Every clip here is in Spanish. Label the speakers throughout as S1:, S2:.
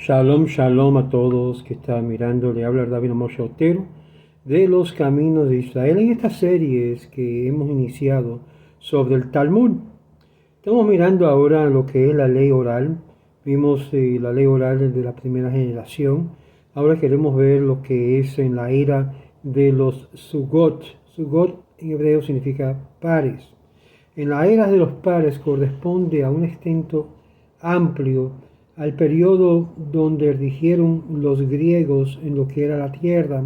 S1: Shalom, shalom a todos que están mirando. Le habla David Moshe Otero de los Caminos de Israel en estas series que hemos iniciado sobre el Talmud. Estamos mirando ahora lo que es la ley oral. Vimos la ley oral de la primera generación. Ahora queremos ver lo que es en la era de los Sugot. Sugot en hebreo significa pares. En la era de los pares corresponde a un extenso amplio al periodo donde rigieron los griegos en lo que era la tierra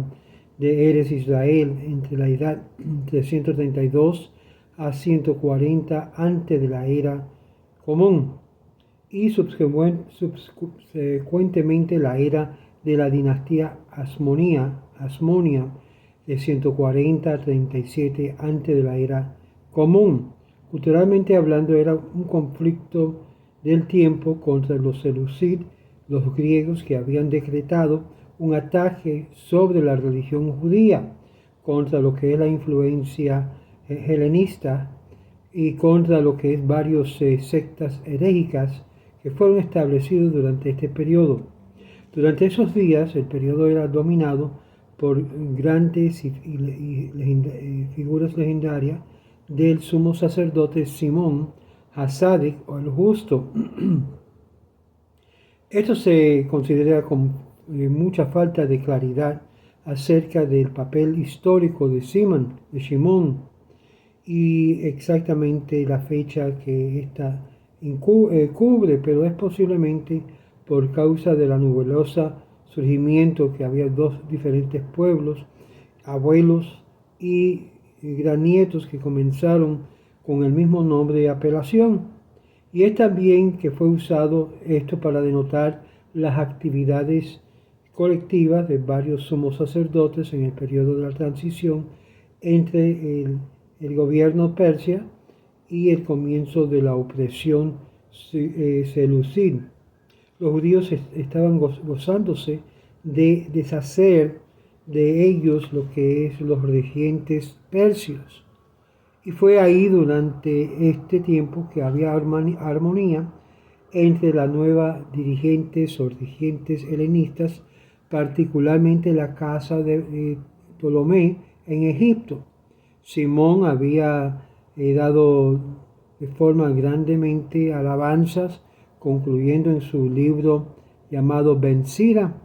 S1: de Eretz Israel entre la edad de 132 a 140 antes de la era común y subsecuentemente la era de la dinastía Asmonia de 140 a 37 antes de la era común. Culturalmente hablando era un conflicto del tiempo contra los seleucid, los griegos que habían decretado un ataque sobre la religión judía, contra lo que es la influencia helenista y contra lo que es varios sectas herégicas que fueron establecidos durante este periodo. Durante esos días el periodo era dominado por grandes figuras legendarias del sumo sacerdote Simón Hasadik o el justo. Esto se considera con mucha falta de claridad acerca del papel histórico de Simón, y exactamente la fecha que ésta cubre, pero es posiblemente por causa de la nubulosa surgimiento que había dos diferentes pueblos, abuelos y granietos que comenzaron con el mismo nombre de apelación. Y es también que fue usado esto para denotar las actividades colectivas de varios sumos sacerdotes en el periodo de la transición entre el gobierno persia y el comienzo de la opresión seleucid. Los judíos estaban gozándose de deshacer de ellos lo que es los regentes persios. Y fue ahí durante este tiempo que había armonía entre la nueva dirigentes o dirigentes helenistas, particularmente la casa de Ptolomé en Egipto. Simón había dado de forma grandemente alabanzas, concluyendo en su libro llamado Ben Sira,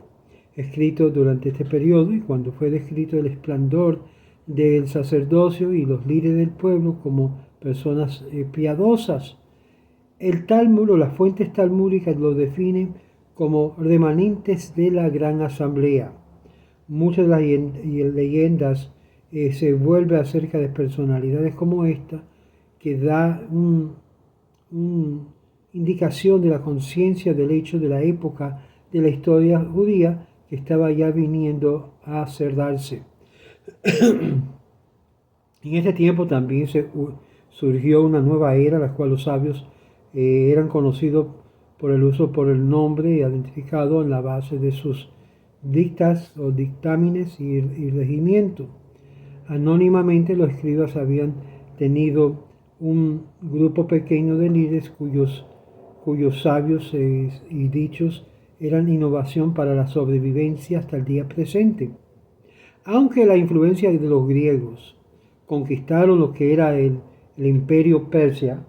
S1: escrito durante este periodo, y cuando fue descrito el esplendor del sacerdocio y los líderes del pueblo como personas piadosas. El Talmud o las fuentes talmúdicas lo definen como remanentes de la gran asamblea. Muchas de las leyendas se vuelven acerca de personalidades como esta, que da una indicación de la conciencia del hecho de la época de la historia judía que estaba ya viniendo a cerrarse. En este tiempo también surgió una nueva era, la cual los sabios eran conocidos por el uso por el nombre identificado en la base de sus dictas o dictámenes y regimientos. Anónimamente los escribas habían tenido un grupo pequeño de líderes cuyos sabios y dichos eran innovación para la sobrevivencia hasta el día presente. Aunque la influencia de los griegos conquistaron lo que era el imperio persia,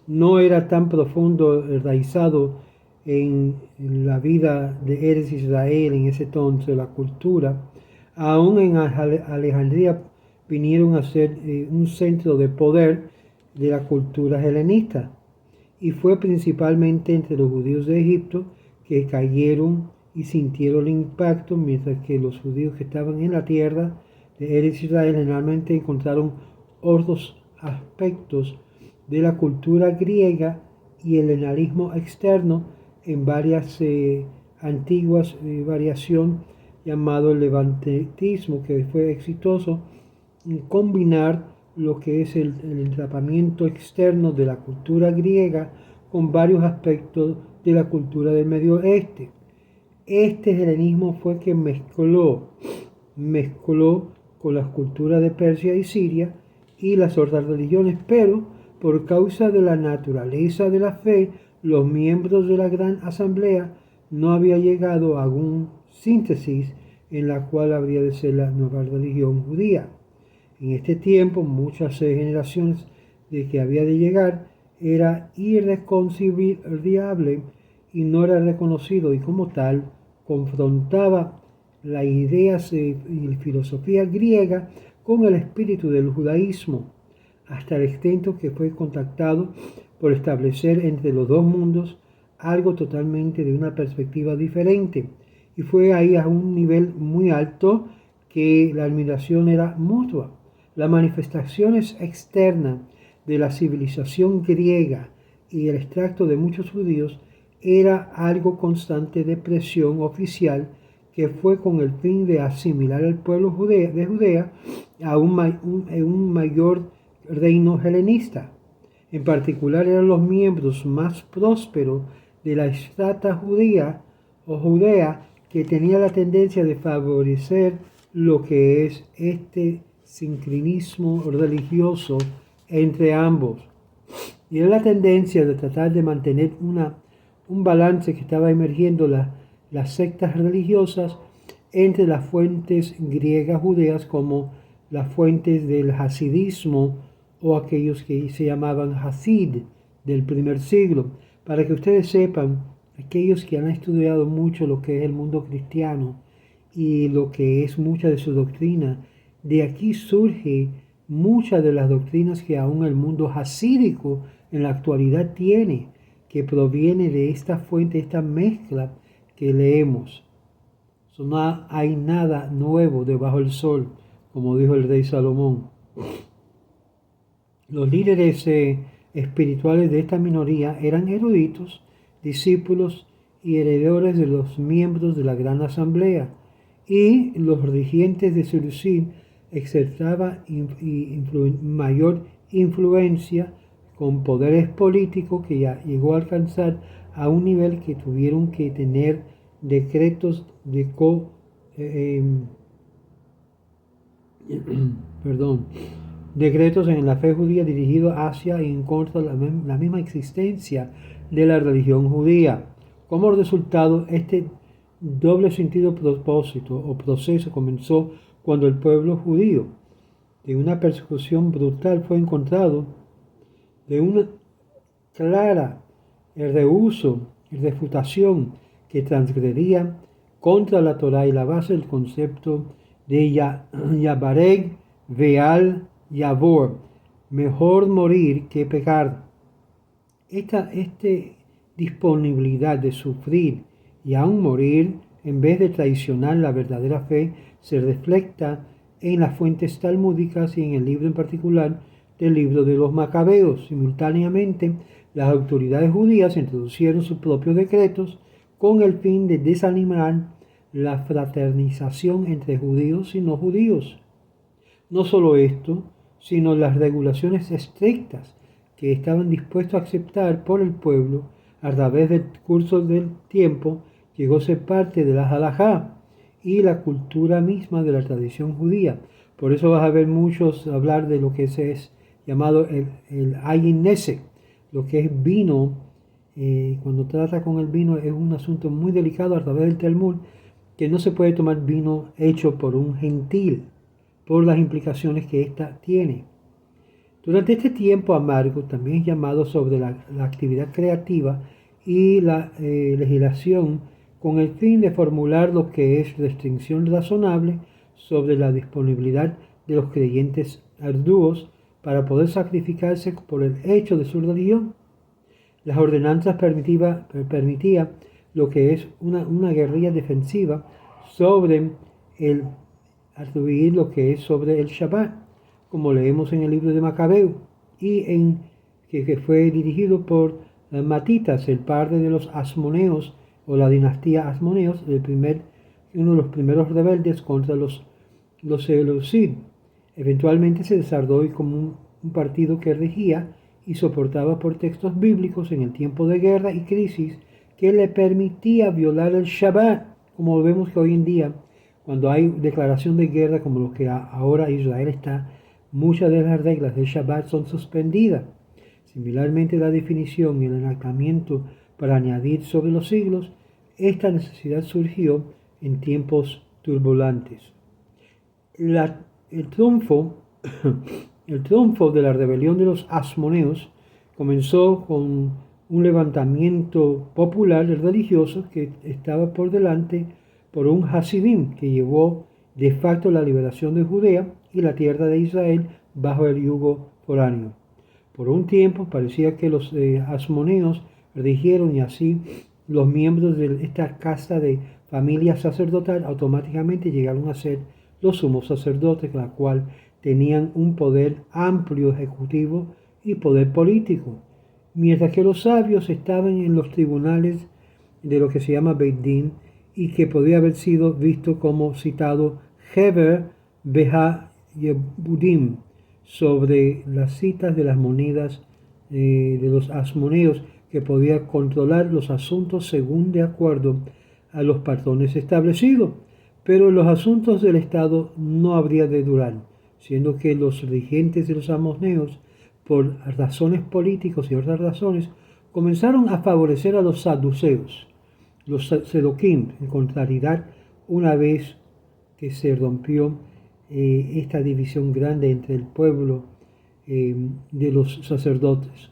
S1: no era tan profundo, enraizado en la vida de Eretz Israel en ese entonces, la cultura. Aún en Alejandría vinieron a ser un centro de poder de la cultura helenista, y fue principalmente entre los judíos de Egipto que cayeron y sintieron el impacto, mientras que los judíos que estaban en la tierra de Eretz Israel generalmente encontraron otros aspectos de la cultura griega y el helenismo externo en varias antiguas variaciones llamado el levantismo, que fue exitoso en combinar lo que es el entrapamiento externo de la cultura griega con varios aspectos de la cultura del Medio Oeste. Este helenismo fue que mezcló con las culturas de Persia y Siria y las otras religiones, pero por causa de la naturaleza de la fe, los miembros de la gran asamblea no había llegado a un síntesis en la cual habría de ser la nueva religión judía. En este tiempo, muchas generaciones de que había de llegar era irreconciliable y no era reconocido, y como tal confrontaba las ideas y filosofía griega con el espíritu del judaísmo, hasta el extent que fue contactado por establecer entre los dos mundos algo totalmente de una perspectiva diferente. Y fue ahí a un nivel muy alto que la admiración era mutua. Las manifestaciones externas de la civilización griega y el extracto de muchos judíos era algo constante de presión oficial que fue con el fin de asimilar al pueblo de Judea a un mayor reino helenista. En particular eran los miembros más prósperos de la estrata judía o judea que tenía la tendencia de favorecer lo que es este sincretismo religioso entre ambos. Y era la tendencia de tratar de mantener un balance que estaba emergiendo las sectas religiosas entre las fuentes griegas judeas como las fuentes del hasidismo o aquellos que se llamaban Hasid del primer siglo. Para que ustedes sepan, aquellos que han estudiado mucho lo que es el mundo cristiano y lo que es mucha de su doctrina, de aquí surge muchas de las doctrinas que aún el mundo hasídico en la actualidad tiene, que proviene de esta fuente, esta mezcla que leemos. No hay nada nuevo debajo del sol, como dijo el rey Salomón. Los líderes espirituales de esta minoría eran eruditos, discípulos y heredores de los miembros de la gran asamblea, y los regentes de Seleucid exercitaban mayor influencia con poderes políticos que ya llegó a alcanzar a un nivel que tuvieron que tener decretos de decretos en la fe judía dirigidos hacia y en contra de la misma existencia de la religión judía. Como resultado, este doble sentido propósito o proceso comenzó cuando el pueblo judío, de una persecución brutal, fue encontrado de una clara rehúso y refutación que transgredía contra la Torá y la base del concepto de Yabareg Veal Yavor, mejor morir que pecar. Esta disponibilidad de sufrir y aún morir en vez de traicionar la verdadera fe se refleja en las fuentes talmúdicas y en el libro en particular del libro de los Macabeos. Simultáneamente, las autoridades judías introdujeron sus propios decretos con el fin de desanimar la fraternización entre judíos y no judíos. No solo esto, sino las regulaciones estrictas que estaban dispuestos a aceptar por el pueblo a través del curso del tiempo llegó a ser parte de la halajá y la cultura misma de la tradición judía. Por eso vas a ver muchos hablar de lo que es llamado el ayin nesek, lo que es vino. Cuando trata con el vino es un asunto muy delicado a través del Talmud, que no se puede tomar vino hecho por un gentil, por las implicaciones que ésta tiene. Durante este tiempo amargo, también es llamado sobre la actividad creativa y la legislación, con el fin de formular lo que es restricción razonable sobre la disponibilidad de los creyentes arduos para poder sacrificarse por el hecho de su religión. Las ordenanzas permitían lo que es una guerrilla defensiva sobre atribuir lo que es sobre el Shabbat, como leemos en el libro de Macabeo, y que fue dirigido por Matitas, el padre de los Asmoneos, o la dinastía Asmoneos, uno de los primeros rebeldes contra los Seleucid. Eventualmente se desarrolló como un partido que regía y soportaba por textos bíblicos en el tiempo de guerra y crisis que le permitía violar el Shabbat, como vemos que hoy en día, cuando hay declaración de guerra como lo que ahora Israel está, muchas de las reglas del Shabbat son suspendidas. Similarmente, la definición y el enactamiento para añadir sobre los siglos esta necesidad surgió en tiempos turbulentos. El triunfo de la rebelión de los asmoneos comenzó con un levantamiento popular y religioso que estaba por delante por un Hasidim que llevó de facto la liberación de Judea y la tierra de Israel bajo el yugo foráneo. Por un tiempo parecía que los asmoneos rigieron y así los miembros de esta casta de familia sacerdotal automáticamente llegaron a ser los sumos sacerdotes, la cual tenían un poder amplio ejecutivo y poder político, mientras que los sabios estaban en los tribunales de lo que se llama Beit Din y que podía haber sido visto como citado Heber Beha Yebudim sobre las citas de las monedas de los asmoneos, que podía controlar los asuntos según de acuerdo a los patrones establecidos, pero en los asuntos del Estado no habría de durar, siendo que los dirigentes de los asmoneos, por razones políticas y otras razones, comenzaron a favorecer a los saduceos, los sedoquim, en contrariedad una vez que se rompió esta división grande entre el pueblo de los sacerdotes.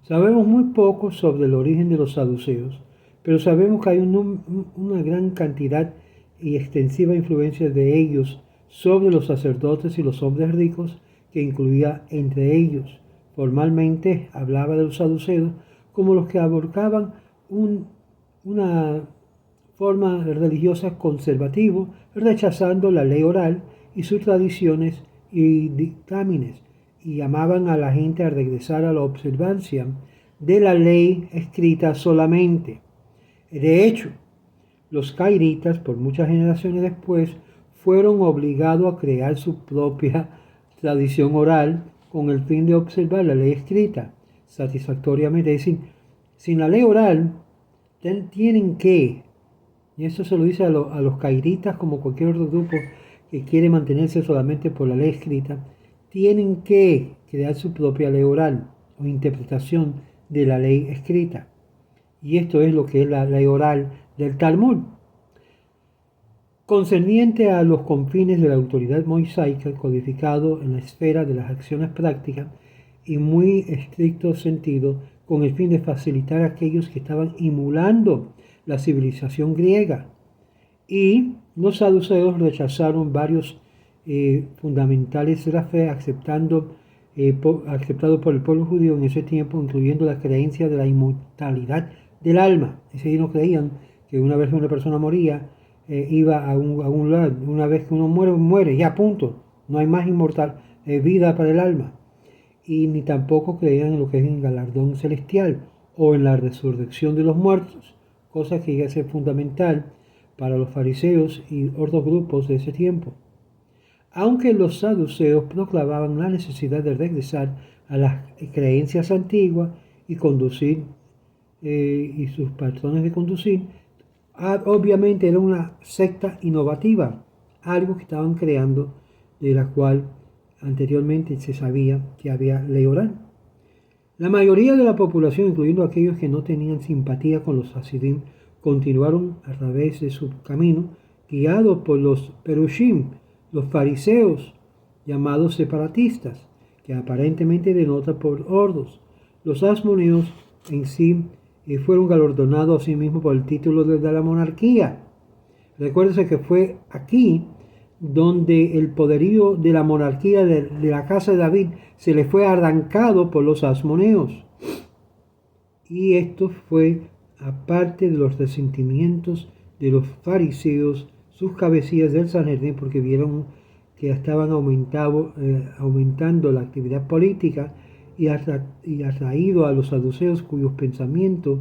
S1: Sabemos muy poco sobre el origen de los saduceos, pero sabemos que hay una gran cantidad y extensiva influencia de ellos sobre los sacerdotes y los hombres ricos, que incluía entre ellos. Formalmente hablaba de los saduceos como los que aborcaban una forma religiosa conservativa, rechazando la ley oral y sus tradiciones y dictámenes, y llamaban a la gente a regresar a la observancia de la ley escrita solamente. De hecho, los cairitas, por muchas generaciones después, fueron obligados a crear su propia tradición oral con el fin de observar la ley escrita satisfactoriamente. Es decir, sin la ley oral, tienen que, y eso se lo dice a los cairitas como cualquier otro grupo que quiere mantenerse solamente por la ley escrita, tienen que crear su propia ley oral o interpretación de la ley escrita. Y esto es lo que es la ley oral del Talmud. Concerniente a los confines de la autoridad mosaica, codificado en la esfera de las acciones prácticas y muy estricto sentido, con el fin de facilitar a aquellos que estaban emulando la civilización griega. Y los saduceos rechazaron varios fundamentales de la fe, aceptado por el pueblo judío en ese tiempo, incluyendo la creencia de la inmortalidad del alma. Es decir, no creían que una vez una persona moría, iba a un lugar. Una vez que uno muere, muere, ya punto. No hay más vida para el alma. Y ni tampoco creían en lo que es el galardón celestial o en la resurrección de los muertos, cosa que iba a ser fundamental para los fariseos y otros grupos de ese tiempo. Aunque los saduceos proclamaban la necesidad de regresar a las creencias antiguas y conducir y sus patrones de conducir, obviamente era una secta innovativa, algo que estaban creando, de la cual anteriormente se sabía que había ley oral. La mayoría de la población, incluyendo aquellos que no tenían simpatía con los hasidim, continuaron a través de su camino, guiados por los perushim, los fariseos, llamados separatistas, que aparentemente denota por ordos. Los asmoneos en sí fueron galardonados a sí mismos por el título de la monarquía. Recuérdense que fue aquí donde el poderío de la monarquía de la casa de David se le fue arrancado por los asmoneos. Y esto fue aparte de los resentimientos de los fariseos, sus cabecillas del Sanedrín, porque vieron que estaban aumentando la actividad política y atraído a los saduceos, cuyos pensamientos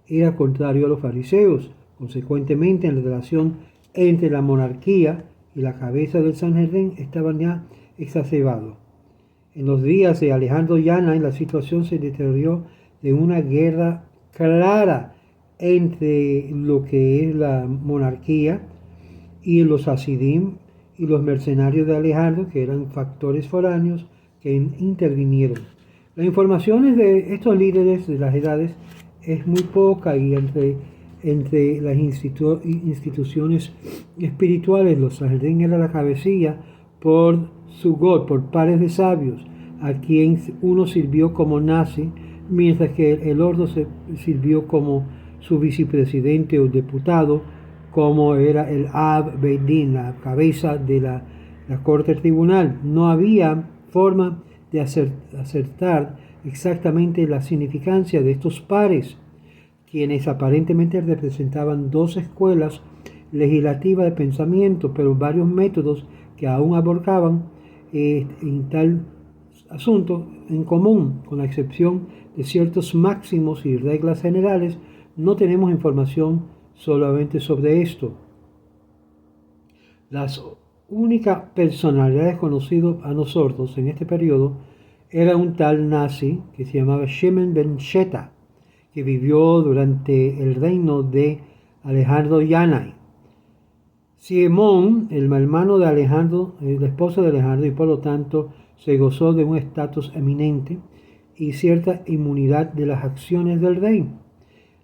S1: era contrario a los fariseos. Consecuentemente, en la relación entre la monarquía y la cabeza del Sanedrín estaban ya exacerbados. En los días de Alejandro Yanai, la situación se deterioró de una guerra clara entre lo que es la monarquía y los hasidim y los mercenarios de Alejandro, que eran factores foráneos que intervinieron. Las informaciones de estos líderes de las edades es muy poca, y entre entre las instituciones espirituales. Los Sanhedrin era la cabecilla por Sugot, por pares de sabios, a quien uno sirvió como nazi, mientras que el otro sirvió como su vicepresidente o diputado, como era el Ab Beidin, la cabeza de la corte tribunal. No había forma de acertar exactamente la significancia de estos pares, quienes aparentemente representaban dos escuelas legislativas de pensamiento, pero varios métodos que aún abordaban en tal asunto en común, con la excepción de ciertos máximos y reglas generales. No tenemos información solamente sobre esto. Las únicas personalidades conocidas a nosotros en este periodo era un tal nazi que se llamaba Shimon ben Sheta, que vivió durante el reino de Alejandro Yanai. Simón, el hermano de Alejandro, el esposo de Alejandro, y por lo tanto se gozó de un estatus eminente y cierta inmunidad de las acciones del rey.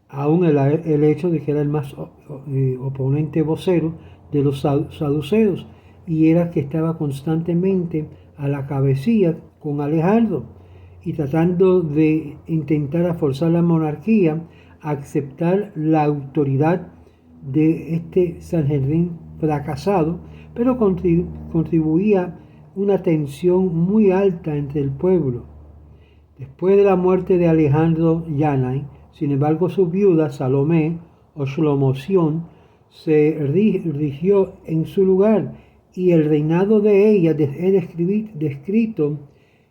S1: Aún el hecho de que era el más oponente vocero de los saduceos, y era que estaba constantemente a la cabecilla con Alejandro y tratando de intentar forzar la monarquía a aceptar la autoridad de este Sanhedrin fracasado, pero contribuía una tensión muy alta entre el pueblo. Después de la muerte de Alejandro Yanai, sin embargo, su viuda Salomé o Shlomoción se rigió en su lugar, y el reinado de ella es descrito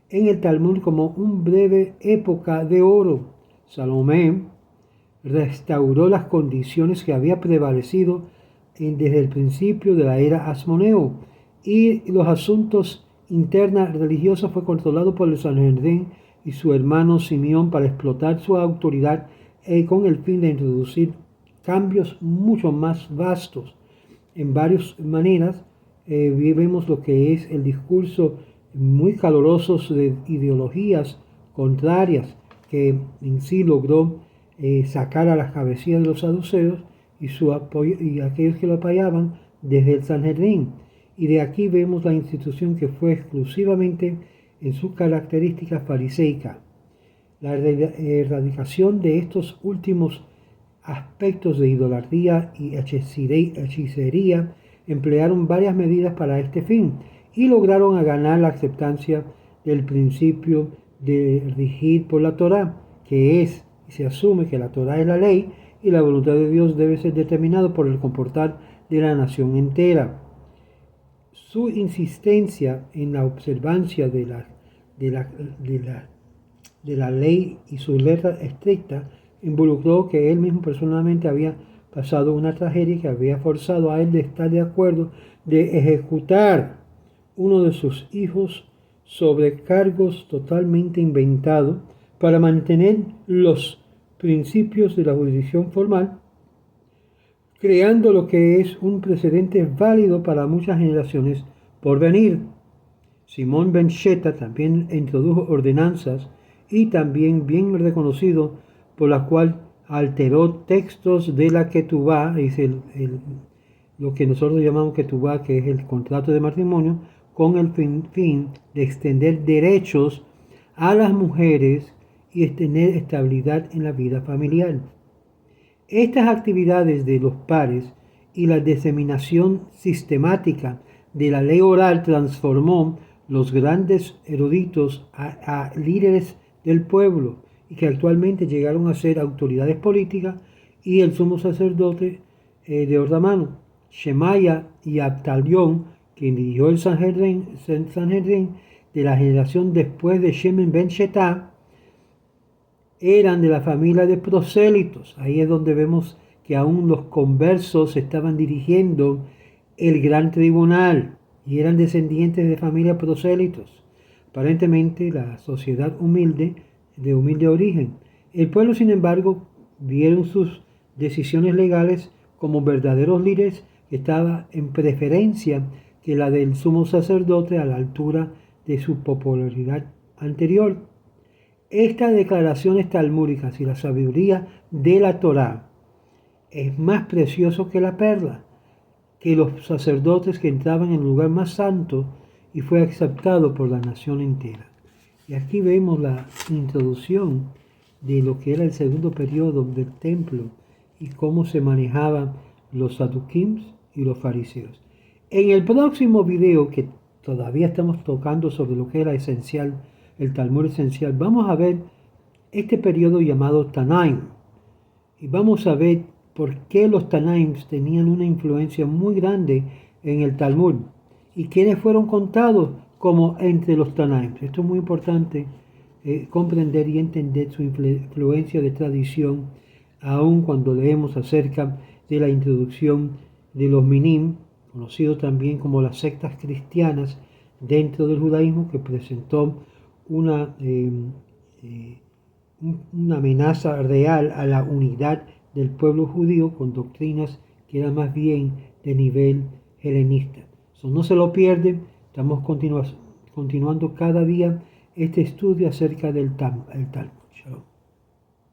S1: en el Talmud como una breve época de oro. Salomé restauró las condiciones que había prevalecido desde el principio de la era Asmoneo, y los asuntos internos religiosos fue controlado por el Sanhedrin y su hermano Simeón para explotar su autoridad con el fin de introducir cambios mucho más vastos. En varias maneras vemos lo que es el discurso muy caluroso de ideologías contrarias que en sí logró sacar a las cabecillas de los saduceos y aquellos que lo apoyaban desde el Sanhedrin. Y de aquí vemos la institución que fue exclusivamente en sus características fariseicas. La erradicación de estos últimos aspectos de idolatría y hechicería emplearon varias medidas para este fin y lograron ganar la aceptancia del principio de regir por la Torá, que es, y se asume que la Torá es la ley y la voluntad de Dios debe ser determinada por el comportar de la nación entera. Su insistencia en la observancia de la ley y su letra estricta involucró que él mismo personalmente había pasado una tragedia que había forzado a él de estar de acuerdo de ejecutar uno de sus hijos sobre cargos totalmente inventados para mantener los principios de la jurisdicción formal, creando lo que es un precedente válido para muchas generaciones por venir. Simón ben Sheta también introdujo ordenanzas y también bien reconocido por la cual alteró textos de la Ketubá, es lo que nosotros llamamos Ketubá, que es el contrato de matrimonio, con el fin de extender derechos a las mujeres y tener estabilidad en la vida familiar. Estas actividades de los pares y la diseminación sistemática de la ley oral transformó los grandes eruditos a líderes del pueblo y que actualmente llegaron a ser autoridades políticas, y el sumo sacerdote de otra mano, Shemaya y Abtalión, quien dirigió el Sanhedrin de la generación después de Shimon ben Sheta, eran de la familia de prosélitos. Ahí es donde vemos que aún los conversos estaban dirigiendo el gran tribunal y eran descendientes de familias prosélitos. Aparentemente la sociedad humilde, de humilde origen. El pueblo, sin embargo, vieron sus decisiones legales como verdaderos líderes que estaban en preferencia que la del sumo sacerdote a la altura de su popularidad anterior. Estas declaraciones talmúdicas y la sabiduría de la Torá es más precioso que la perla, que los sacerdotes que entraban en el lugar más santo y fue aceptado por la nación entera. Y aquí vemos la introducción de lo que era el segundo periodo del templo y cómo se manejaban los saduquíes y los fariseos. En el próximo video, que todavía estamos tocando sobre lo que era esencial, el Talmud esencial, vamos a ver este periodo llamado Tanaim. Y vamos a ver por qué los Tanaim tenían una influencia muy grande en el Talmud y quiénes fueron contados como entre los Tanaim. Esto es muy importante comprender y entender su influencia de tradición, aun cuando leemos acerca de la introducción de los Minim, conocidos también como las sectas cristianas dentro del judaísmo, que presentó una amenaza real a la unidad del pueblo judío con doctrinas que eran más bien de nivel helenista. No se lo pierden, estamos continuando cada día este estudio acerca del Talmud. Shalom.